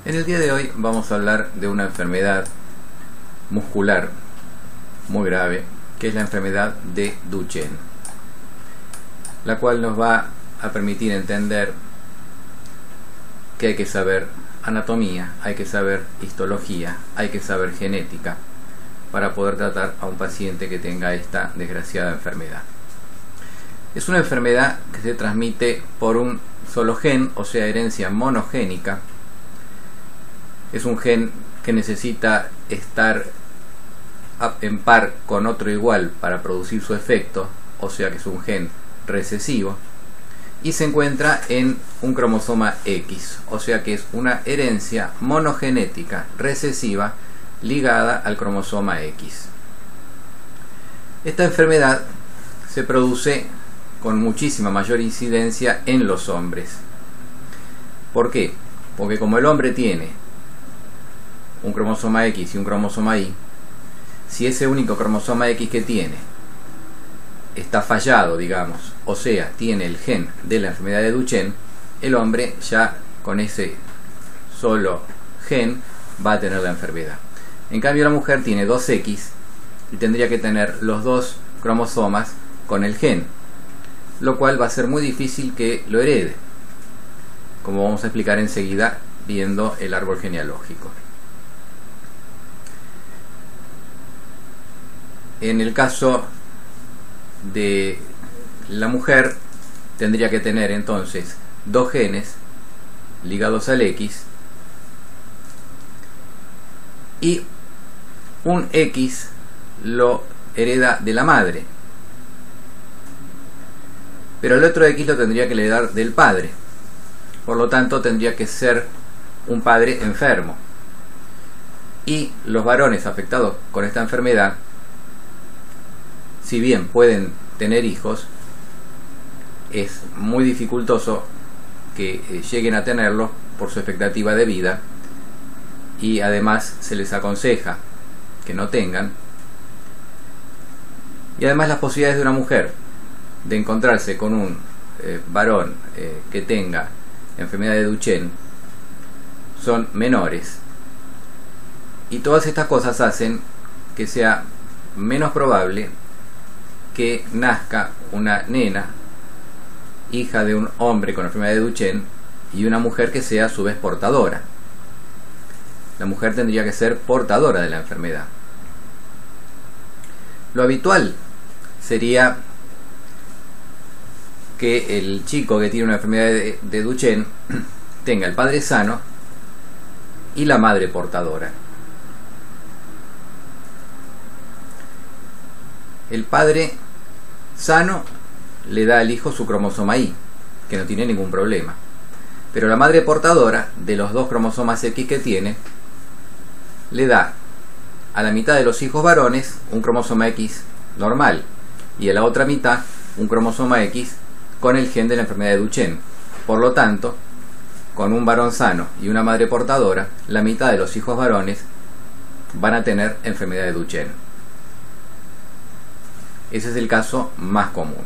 En el día de hoy vamos a hablar de una enfermedad muscular muy grave, que es la enfermedad de Duchenne, la cual nos va a permitir entender que hay que saber anatomía, hay que saber histología, hay que saber genética para poder tratar a un paciente que tenga esta desgraciada enfermedad. Es una enfermedad que se transmite por un solo gen, o sea, herencia monogénica. Es un gen que necesita estar en par con otro igual para producir su efecto, o sea que es un gen recesivo, y se encuentra en un cromosoma X, o sea que es una herencia monogenética recesiva ligada al cromosoma X. Esta enfermedad se produce con muchísima mayor incidencia en los hombres. ¿Por qué? Porque como el hombre tiene un cromosoma X y un cromosoma Y, si ese único cromosoma X que tiene está fallado, digamos, o sea, tiene el gen de la enfermedad de Duchenne, el hombre ya con ese solo gen va a tener la enfermedad. En cambio la mujer tiene 2X y tendría que tener los dos cromosomas con el gen, lo cual va a ser muy difícil que lo herede, como vamos a explicar enseguida viendo el árbol genealógico. En el caso de la mujer tendría que tener entonces dos genes ligados al X y un X lo hereda de la madre, pero el otro X lo tendría que heredar del padre. Por lo tanto tendría que ser un padre enfermo, y los varones afectados con esta enfermedad, si bien pueden tener hijos, es muy dificultoso que lleguen a tenerlos por su expectativa de vida, y además se les aconseja que no tengan. Y además las posibilidades de una mujer de encontrarse con un varón que tenga enfermedad de Duchenne son menores, y todas estas cosas hacen que sea menos probable que nazca una nena, hija de un hombre con enfermedad de Duchenne, y una mujer que sea a su vez portadora. La mujer tendría que ser portadora de la enfermedad. Lo habitual sería que el chico que tiene una enfermedad de Duchenne tenga el padre sano y la madre portadora. El padre sano le da al hijo su cromosoma Y, que no tiene ningún problema. Pero la madre portadora, de los dos cromosomas X que tiene, le da a la mitad de los hijos varones un cromosoma X normal, y a la otra mitad un cromosoma X con el gen de la enfermedad de Duchenne. Por lo tanto, con un varón sano y una madre portadora, la mitad de los hijos varones van a tener enfermedad de Duchenne. Ese es el caso más común.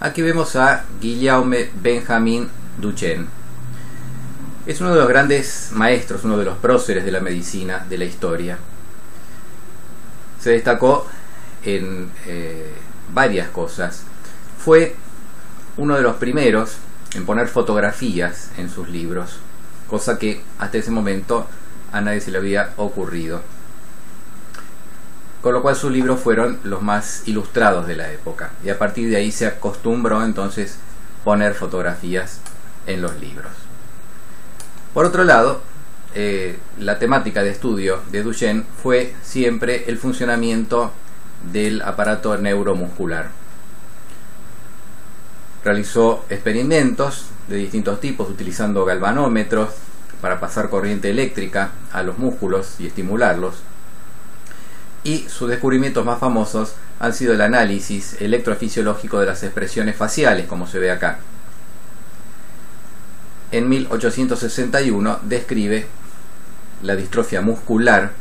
Aquí vemos a Guillaume Benjamin Duchenne. Es uno de los grandes maestros, uno de los próceres de la medicina de la historia. Se destacó en varias cosas. Fue uno de los primeros en poner fotografías en sus libros, cosa que hasta ese momento a nadie se le había ocurrido, con lo cual sus libros fueron los más ilustrados de la época, y a partir de ahí se acostumbró entonces poner fotografías en los libros. Por otro lado, la temática de estudio de Duchenne fue siempre el funcionamiento del aparato neuromuscular. Realizó experimentos de distintos tipos utilizando galvanómetros para pasar corriente eléctrica a los músculos y estimularlos, y sus descubrimientos más famosos han sido el análisis electrofisiológico de las expresiones faciales, como se ve acá. En 1861 describe la distrofia muscular,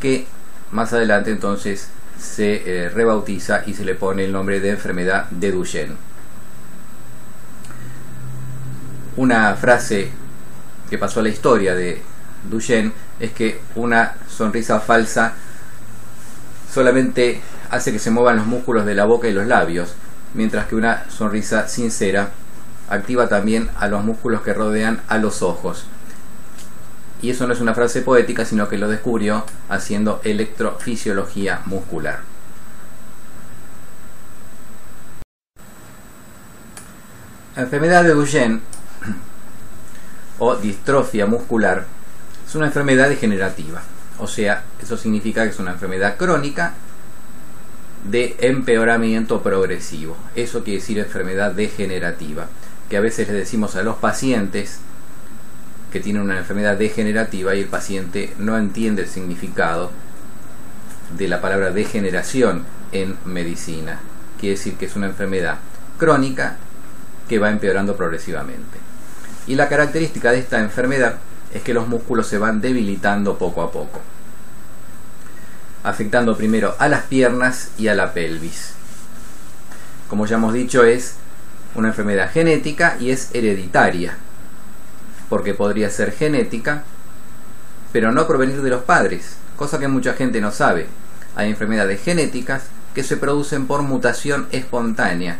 que más adelante entonces se rebautiza y se le pone el nombre de enfermedad de Duchenne. Una frase que pasó a la historia de Duchenne es que una sonrisa falsa solamente hace que se muevan los músculos de la boca y los labios, mientras que una sonrisa sincera activa también a los músculos que rodean a los ojos. Y eso no es una frase poética, sino que lo descubrió haciendo electrofisiología muscular. La enfermedad de Duchenne o distrofia muscular es una enfermedad degenerativa, o sea, eso significa que es una enfermedad crónica de empeoramiento progresivo. Eso quiere decir enfermedad degenerativa, que a veces le decimos a los pacientes que tienen una enfermedad degenerativa y el paciente no entiende el significado de la palabra degeneración en medicina. Quiere decir que es una enfermedad crónica que va empeorando progresivamente. Y la característica de esta enfermedad es que los músculos se van debilitando poco a poco, afectando primero a las piernas y a la pelvis. Como ya hemos dicho, es una enfermedad genética y es hereditaria, porque podría ser genética, pero no provenir de los padres, cosa que mucha gente no sabe. Hay enfermedades genéticas que se producen por mutación espontánea,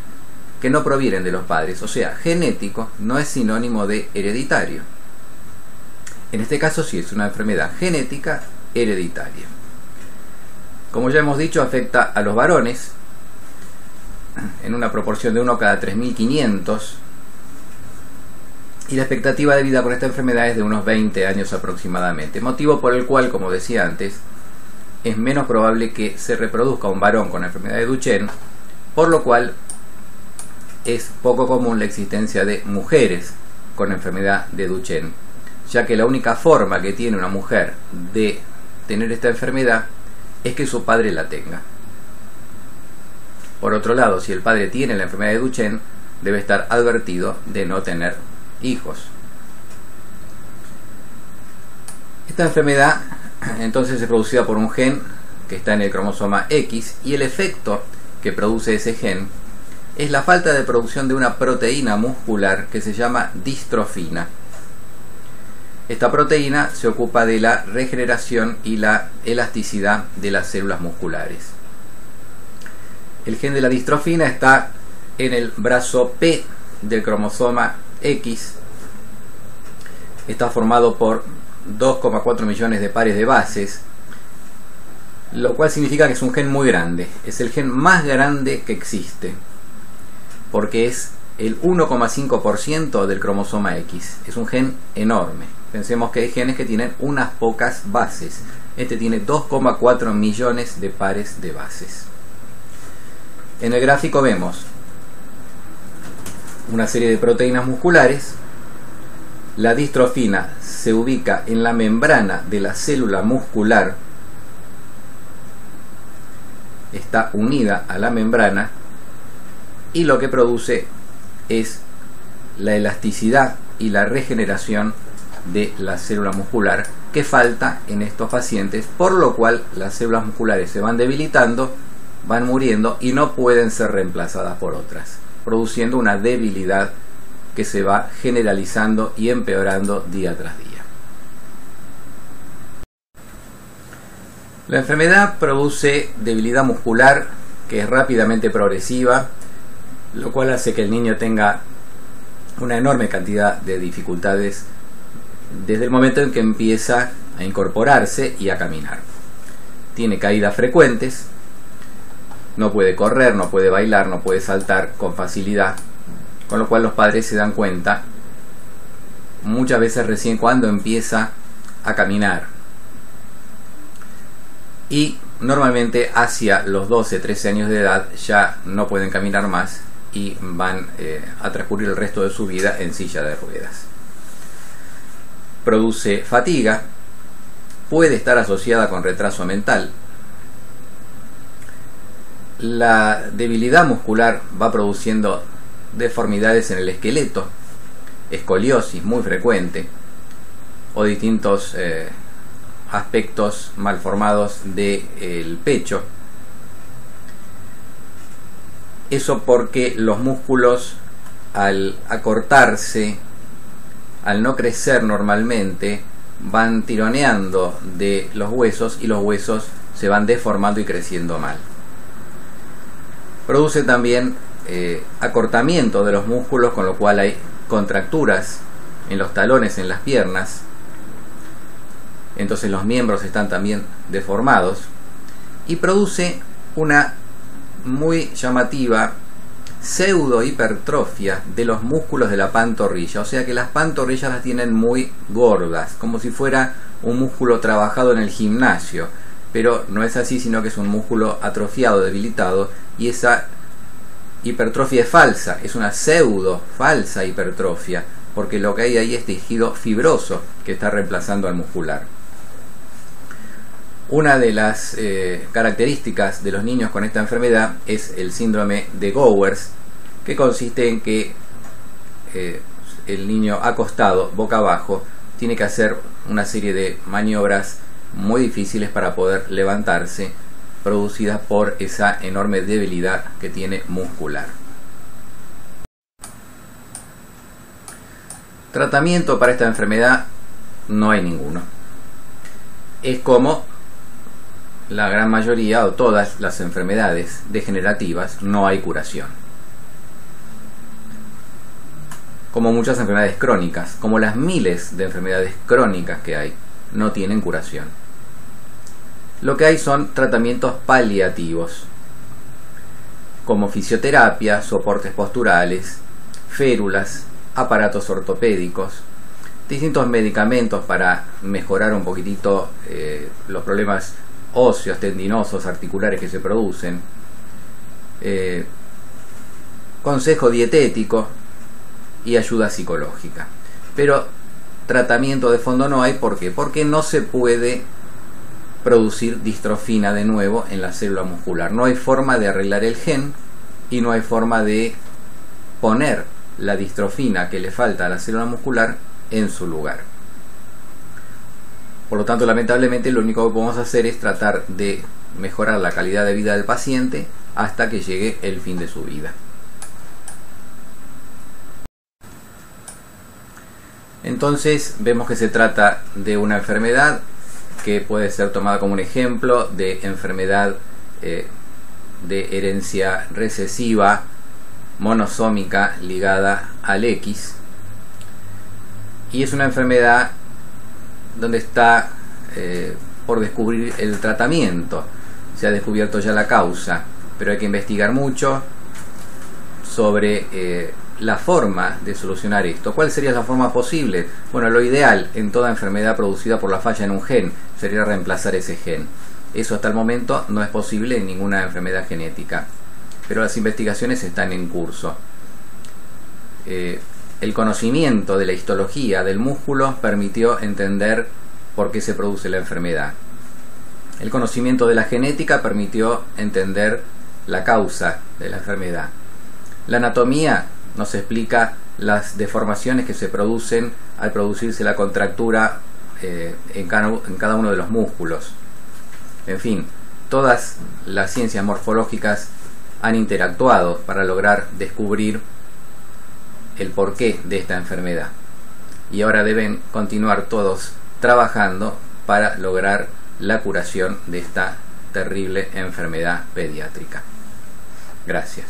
que no provienen de los padres, o sea, genético no es sinónimo de hereditario. En este caso sí es una enfermedad genética hereditaria. Como ya hemos dicho, afecta a los varones en una proporción de 1 cada 3.500, y la expectativa de vida con esta enfermedad es de unos 20 años aproximadamente, motivo por el cual, como decía antes, es menos probable que se reproduzca un varón con la enfermedad de Duchenne, por lo cual es poco común la existencia de mujeres con enfermedad de Duchenne, ya que la única forma que tiene una mujer de tener esta enfermedad es que su padre la tenga. Por otro lado, si el padre tiene la enfermedad de Duchenne, debe estar advertido de no tener hijos. Esta enfermedad entonces es producida por un gen que está en el cromosoma X, y el efecto que produce ese gen es la falta de producción de una proteína muscular que se llama distrofina. Esta proteína se ocupa de la regeneración y la elasticidad de las células musculares. El gen de la distrofina está en el brazo P del cromosoma X. Está formado por 2,4 millones de pares de bases, lo cual significa que es un gen muy grande. Es el gen más grande que existe, porque es el 1,5% del cromosoma X. Es un gen enorme. Pensemos que hay genes que tienen unas pocas bases. Este tiene 2,4 millones de pares de bases. En el gráfico vemos una serie de proteínas musculares. La distrofina se ubica en la membrana de la célula muscular, está unida a la membrana, y lo que produce es la elasticidad y la regeneración de la célula muscular, que falta en estos pacientes, por lo cual las células musculares se van debilitando, van muriendo y no pueden ser reemplazadas por otras, produciendo una debilidad que se va generalizando y empeorando día tras día. La enfermedad produce debilidad muscular que es rápidamente progresiva, lo cual hace que el niño tenga una enorme cantidad de dificultades desde el momento en que empieza a incorporarse y a caminar. Tiene caídas frecuentes, no puede correr, no puede bailar, no puede saltar con facilidad, con lo cual los padres se dan cuenta muchas veces recién cuando empieza a caminar, y normalmente hacia los 12-13 años de edad ya no pueden caminar más y van a transcurrir el resto de su vida en silla de ruedas. Produce fatiga, puede estar asociada con retraso mental. La debilidad muscular va produciendo deformidades en el esqueleto, escoliosis muy frecuente, o distintos aspectos malformados del pecho, Eso porque los músculos, al acortarse, al no crecer normalmente, van tironeando de los huesos y los huesos se van deformando y creciendo mal. Produce también acortamiento de los músculos, con lo cual hay contracturas en los talones, en las piernas. Entonces los miembros están también deformados, y produce una muy llamativa pseudo hipertrofia de los músculos de la pantorrilla, o sea que las pantorrillas las tienen muy gordas, como si fuera un músculo trabajado en el gimnasio, pero no es así, sino que es un músculo atrofiado, debilitado, y esa hipertrofia es falsa, es una pseudo falsa hipertrofia, porque lo que hay ahí es tejido fibroso que está reemplazando al muscular. Una de las características de los niños con esta enfermedad es el síndrome de Gowers, que consiste en que el niño acostado, boca abajo, tiene que hacer una serie de maniobras muy difíciles para poder levantarse, producidas por esa enorme debilidad que tiene muscular. Tratamiento para esta enfermedad no hay ninguno. Es como la gran mayoría o todas las enfermedades degenerativas, no hay curación. Como muchas enfermedades crónicas, como las miles de enfermedades crónicas que hay, no tienen curación. Lo que hay son tratamientos paliativos, como fisioterapia, soportes posturales, férulas, aparatos ortopédicos, distintos medicamentos para mejorar un poquitito los problemas óseos, tendinosos, articulares que se producen, consejo dietético y ayuda psicológica. Pero tratamiento de fondo no hay. ¿Por qué? Porque no se puede producir distrofina de nuevo en la célula muscular. No hay forma de arreglar el gen y no hay forma de poner la distrofina que le falta a la célula muscular en su lugar. Por lo tanto, lamentablemente, lo único que podemos hacer es tratar de mejorar la calidad de vida del paciente hasta que llegue el fin de su vida. Entonces, vemos que se trata de una enfermedad que puede ser tomada como un ejemplo de enfermedad de herencia recesiva monosómica ligada al X, y es una enfermedad donde está por descubrir el tratamiento. Se ha descubierto ya la causa, pero hay que investigar mucho sobre la forma de solucionar esto. ¿Cuál sería la forma posible? Bueno, lo ideal en toda enfermedad producida por la falla en un gen sería reemplazar ese gen. Eso hasta el momento no es posible en ninguna enfermedad genética, pero las investigaciones están en curso. El conocimiento de la histología del músculo permitió entender por qué se produce la enfermedad. El conocimiento de la genética permitió entender la causa de la enfermedad. La anatomía nos explica las deformaciones que se producen al producirse la contractura en cada uno de los músculos. En fin, todas las ciencias morfológicas han interactuado para lograr descubrir el porqué de esta enfermedad, y ahora deben continuar todos trabajando para lograr la curación de esta terrible enfermedad pediátrica. Gracias.